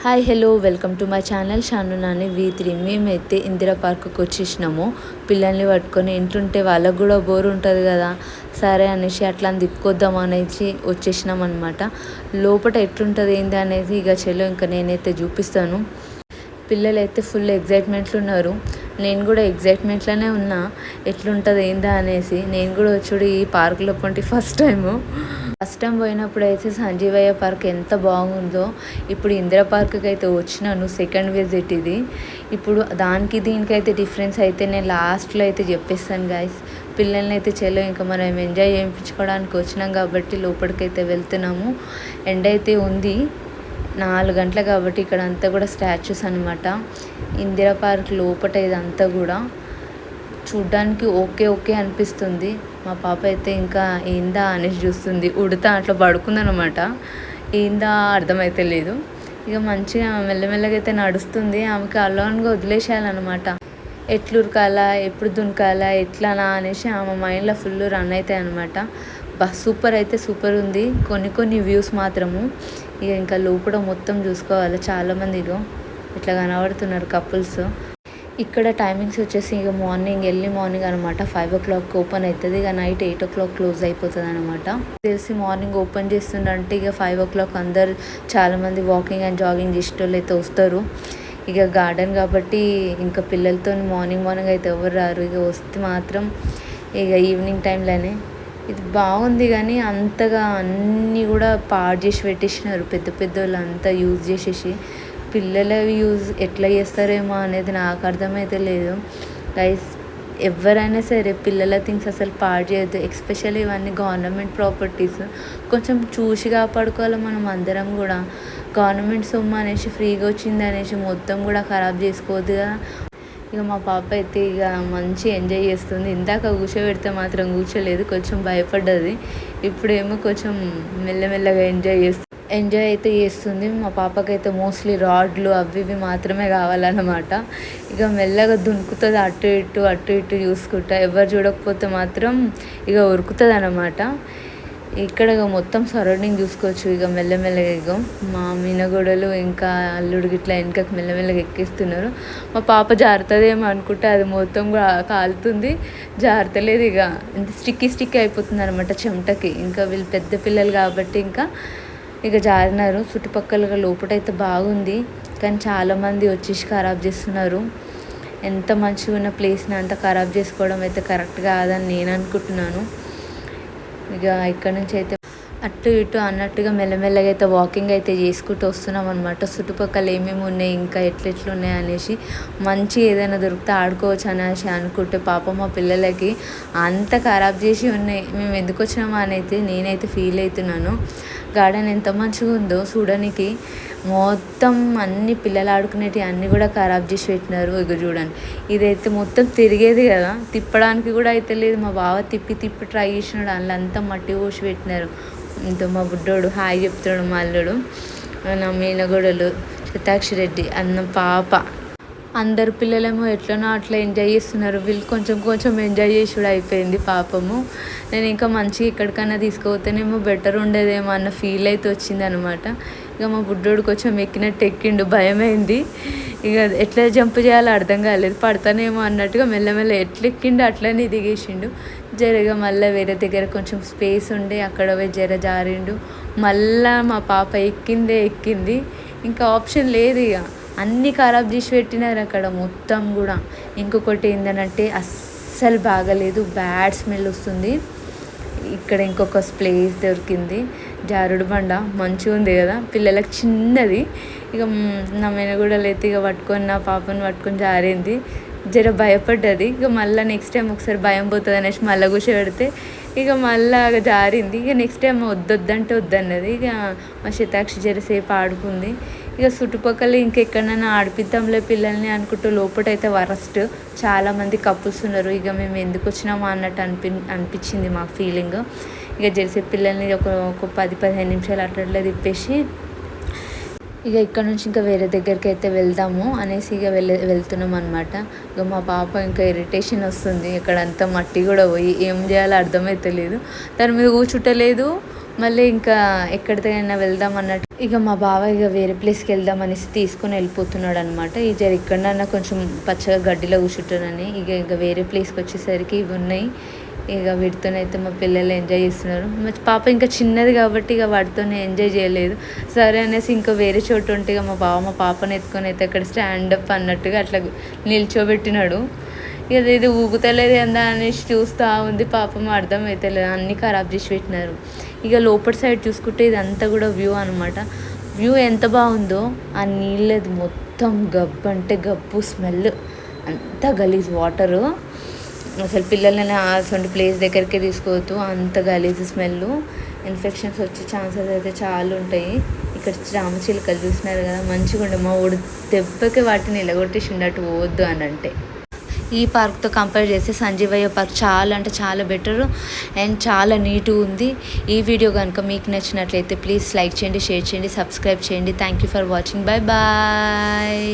Hi hello welcome to my channel Shanu Nani V3. మేమైతే ఇందిరా పార్క్కి వచ్చేసినాము. పిల్లల్ని పట్టుకొని ఇంటుంటే వాళ్ళకు కూడా బోర్ ఉంటుంది కదా, సరే అనేసి అట్లా తిప్పుకొద్దాం అనేసి వచ్చేసినాం అనమాట. లోపల ఎట్లుంటుంది ఏంది అనేది ఇక చెల్లో ఇంకా నేనైతే చూపిస్తాను. పిల్లలు అయితే ఫుల్ ఎగ్జైట్మెంట్లు ఉన్నారు, నేను కూడా ఎగ్జైట్మెంట్లోనే ఉన్నా ఎట్లుంటుంది ఏందా అనేసి. నేను కూడా వచ్చి ఈ పార్కులో పొంటి ఫస్ట్ టైం పోయినప్పుడు అయితే సంజీవయ్య పార్క్ ఎంత బాగుందో. ఇప్పుడు ఇందిరా పార్క్కి అయితే వచ్చినాను, సెకండ్ విజిట్ ఇది. ఇప్పుడు దానికి దీనికైతే డిఫరెన్స్ అయితే నేను లాస్ట్లో అయితే చెప్పేస్తాను గాయస్. పిల్లల్ని అయితే చెల్లో ఇంకా మనం ఎంజాయ్ చేయించుకోవడానికి వచ్చినాం కాబట్టి లోపలికైతే వెళ్తున్నాము. ఎండ అయితే ఉంది, 4 గంటలు కాబట్టి ఇక్కడ అంతా కూడా స్టాచ్యూస్ అనమాట. ఇందిరా పార్క్ లోపల ఇదంతా కూడా చూడ్డానికి ఓకే అనిపిస్తుంది. మా పాప అయితే ఇంకా ఏందా అనేసి చూస్తుంది, ఉడతా అట్లా పడుకుందనమాట. ఏందా అర్థమైతే లేదు. ఇక మంచిగా మెల్లమెల్లగా అయితే నడుస్తుంది. ఆమెకి అలోన్గా వదిలేసేయాలన్నమాట. ఎట్లు ఉరకాలా, ఎప్పుడు దునకాలా, ఎట్లానా అనేసి ఆమె మైండ్లో ఫుల్ రన్ అవుతాయి అనమాట. సూపర్ అయితే సూపర్ ఉంది. కొన్ని వ్యూస్ మాత్రము ఇక ఇంకా లోపల మొత్తం చూసుకోవాలి. చాలామంది ఇగో ఇట్లా కనబడుతున్నారు కపుల్స్. ఇక్కడ టైమింగ్స్ వచ్చేసి ఇక ఎర్లీ మార్నింగ్ అనమాట. 5 o'clock ఓపెన్ అవుతుంది, ఇక నైట్ 8 o'clock క్లోజ్ అయిపోతుంది అనమాట. తెలిసి మార్నింగ్ ఓపెన్ చేస్తుందంటే ఇక 5 o'clock అందరు చాలామంది వాకింగ్ అండ్ జాగింగ్ చేసేటోళ్ళు అయితే వస్తారు. ఇక గార్డెన్ కాబట్టి ఇంకా పిల్లలతో మార్నింగ్ అయితే ఎవరు రారు. ఇక వస్తే మాత్రం ఇక ఈవినింగ్ టైంలోనే. ఇది బాగుంది కానీ అంతగా అన్నీ కూడా పాడు చేసి పెట్టేసినారు. పెద్ద వాళ్ళు అంతా యూజ్ చేసేసి పిల్లలు యూజ్ ఎట్లా చేస్తారేమో అనేది నాకు అర్థమైతే లేదు గైస్. ఎవరైనా సరే పిల్లల థింగ్స్ అసలు పాడు చేయొద్దు. ఎస్పెషల్లీ ఇవన్నీ గవర్నమెంట్ ప్రాపర్టీస్, కొంచెం చూసి కాపాడుకోవాలి మనం అందరం కూడా. గవర్నమెంట్ సొమ్ము అనేసి ఫ్రీగా వచ్చింది అనేసి మొత్తం కూడా ఖరాబ్ చేసుకోవద్దు కదా. ఇక మా పాప అయితే ఇక మంచి ఎంజాయ్ చేస్తుంది. ఇందాక కూర్చోబెడితే మాత్రం కూర్చోలేదు, కొంచెం భయపడ్డది. ఇప్పుడేమో కొంచెం మెల్లమెల్లగా ఎంజాయ్ అయితే చేస్తుంది. మా పాపకైతే మోస్ట్లీ రాడ్లు అవి ఇవి మాత్రమే కావాలన్నమాట. ఇక మెల్లగా దునుకుతుంది అటు ఇటు చూసుకుంటా. ఎవరు చూడకపోతే మాత్రం ఇక ఉరుకుతుంది అన్నమాట. ఇక్కడ మొత్తం సరౌండింగ్ చూసుకోవచ్చు. ఇక మెల్లమెల్లగా ఇక మా మీనగోడలు ఇంకా అల్లుడు గిట్లా వెనకకి మెల్లమెల్లగా ఎక్కిస్తున్నారు. మా పాప జారుతుందేమో అనుకుంటే అది మొత్తం కాలుతుంది, జారుతలేదు. ఇక స్టిక్కీ అయిపోతుంది అనమాట చెమటకి. ఇంకా వీళ్ళు పెద్ద పిల్లలు కాబట్టి ఇక జారినారు. చుట్టుపక్కల లోపలైతే బాగుంది కానీ చాలామంది వచ్చేసి ఖరాబ్ చేస్తున్నారు. ఎంత మంచిగా ఉన్న ప్లేస్ని అంత ఖరాబ్ చేసుకోవడం అయితే కరెక్ట్ కాదని నేను అనుకుంటున్నాను. ఇక ఇక్కడ నుంచి అయితే అటు ఇటు అన్నట్టుగా మెల్లమెల్లగా అయితే వాకింగ్ అయితే చేసుకుంటూ వస్తున్నాం అనమాట. చుట్టుపక్కల ఏమేమి ఉన్నాయి, ఇంకా ఎట్లున్నాయి అనేసి మంచి ఏదైనా దొరికితే ఆడుకోవచ్చు అనేసి అనుకుంటే పాపం మా పిల్లలకి అంత ఖరాబ్ చేసి ఉన్నాయి. మేము ఎందుకు వచ్చినామా అని అయితే నేనైతే ఫీల్ అవుతున్నాను. గార్డెన్ ఎంత మంచిగా ఉందో చూడడానికి. మొత్తం అన్ని పిల్లలు ఆడుకునేటివి అన్నీ కూడా ఖరాబ్ చేసి పెట్టినారు. ఇక చూడండి, ఇదైతే మొత్తం తిరిగేది కదా, తిప్పడానికి కూడా అయితే లేదు. మా బావ తిప్పి ట్రై చేసినాడు, అందులో అంతా మట్టి పోసి పెట్టినారు. ఇంత మా బుడ్డోడు హాయ్ చెప్తున్నాడు. మా అల్లుడు, నా మీనగోడలు శతాక్షి రెడ్డి అన్న పాప, అందరు పిల్లలేమో ఎట్లనో అట్లా ఎంజాయ్ చేస్తున్నారు. వీళ్ళు కొంచెం ఎంజాయ్ చేసుడు అయిపోయింది పాపము. నేను ఇంకా మంచిగా ఎక్కడికైనా తీసుకుపోతేనేమో బెటర్ ఉండేదేమో అన్న ఫీల్ అయితే వచ్చింది అనమాట. ఇక మా బుడ్డోడు కొంచెం ఎక్కిండు, భయమైంది. ఇక ఎట్లా జంప్ చేయాలో అర్థం కాలేదు, పడతానేమో అన్నట్టుగా మెల్లమెల్ల ఎట్లా ఎక్కిండు అట్లనే దిగేసిండు. జరగా మళ్ళీ వేరే దగ్గర కొంచెం స్పేస్ ఉండే అక్కడ పోయి జారిండు. మళ్ళా మా పాప ఎక్కింది, ఇంకా ఆప్షన్ లేదు. ఇక అన్నీ ఖరాబ్ చేసి పెట్టినారు అక్కడ మొత్తం కూడా. ఇంకొకటి ఏంటంటే అస్సలు బాగలేదు, బ్యాడ్ స్మెల్ వస్తుంది. ఇక్కడ ఇంకొక ప్లేస్ దొరికింది, జారుడు బండ మంచిగా ఉంది కదా, పిల్లలకు చిన్నది. ఇక నా మేనగూడలు అయితే ఇక నా పాపను పట్టుకొని జారింది. భయపడ్డది. ఇక మళ్ళీ నెక్స్ట్ టైం ఒకసారి భయం పోతుంది అనేసి మళ్ళీ కూర్చోబెడితే ఇక మళ్ళీ జారింది. ఇక నెక్స్ట్ టైం వద్దంటే వద్దన్నది. ఇక మా శతాక్షి సేపు ఆడుకుంది. ఇక చుట్టుపక్కల ఇంకెక్కడైనా ఆడిపిద్దాంలే పిల్లల్ని అనుకుంటూ లోపలైతే వరస్ట్ చాలామంది కపుల్స్ ఉన్నారు. ఇక మేము ఎందుకు వచ్చినామా అన్నట్టు అనిపించింది మా ఫీలింగ్. ఇక జెర్సీ పిల్లల్ని ఒక 10-15 నిమిషాలు అట్లా తిప్పేసి ఇక ఇక్కడ నుంచి ఇంకా వేరే దగ్గరికి అయితే వెళ్దాము అనేసి ఇక వెళ్తున్నాం అనమాట. ఇక మా పాప ఇంకా ఇరిటేషన్ వస్తుంది, ఇక్కడంతా మట్టి కూడా పోయి ఏం చేయాలో అర్థమైతే లేదు. దాని మీద కూర్చుంటలేదు, మళ్ళీ ఇంకా ఎక్కడికైనా వెళ్దాం అన్నట్టు ఇక మా బావ ఇక వేరే ప్లేస్కి వెళ్దాం అనేసి తీసుకొని వెళ్ళిపోతున్నాడు అనమాట. ఇక ఇక్కడన్నా కొంచెం పచ్చగా గడ్డిలో కూర్చుంటానని ఇక వేరే ప్లేస్కి వచ్చేసరికి ఇవి ఉన్నాయి. ఇక వీటితోనైతే మా పిల్లలు ఎంజాయ్ చేస్తున్నారు. మా పాప ఇంకా చిన్నది కాబట్టి ఇక వాటితోనే ఎంజాయ్ చేయలేదు. సరే అనేసి ఇంకా వేరే చోటు ఉంటే ఇక మా బావ మా పాపని ఎత్తుకొని అయితే అక్కడ స్టాండప్ అన్నట్టుగా అట్లా నిల్చోబెట్టినాడు. ఇక ఇది ఊగుతలేదు ఎందా అనేసి చూస్తూ ఉంది. పాపం అర్థం అవుతలేదు, అన్నీ ఖరాబ్ చేసి పెట్టినారు. ఇక లోపల సైడ్ చూసుకుంటే ఇదంతా కూడా వ్యూ అనమాట. వ్యూ ఎంత బాగుందో ఆ నీళ్ళది మొత్తం గబ్బు అంటే గబ్బు స్మెల్, అంతా గలీజ్ వాటరు. అసలు పిల్లల్ని అసలు ప్లేస్ దగ్గరికి తీసుకోవద్దు, అంత గలీజ్ స్మెల్, ఇన్ఫెక్షన్స్ వచ్చే ఛాన్సెస్ అయితే చాలా ఉంటాయి. ఇక్కడ రామచిలుకలు చూసినారు కదా, మంచిగా ఉండే. మా ఊడు దెబ్బకి వాటిని నిలగొట్టేసిండు అటు పోవద్దు అని అంటే. ఈ పార్క్తో కంపేర్ చేస్తే సంజీవయ్య పార్క్ చాలా అంటే చాలా బెటరు అండ్ చాలా నీట్గా ఉంది. ఈ వీడియో కనుక మీకు నచ్చినట్లయితే ప్లీజ్ లైక్ చేయండి, షేర్ చేయండి, సబ్స్క్రైబ్ చేయండి. Thank you for watching. Bye bye.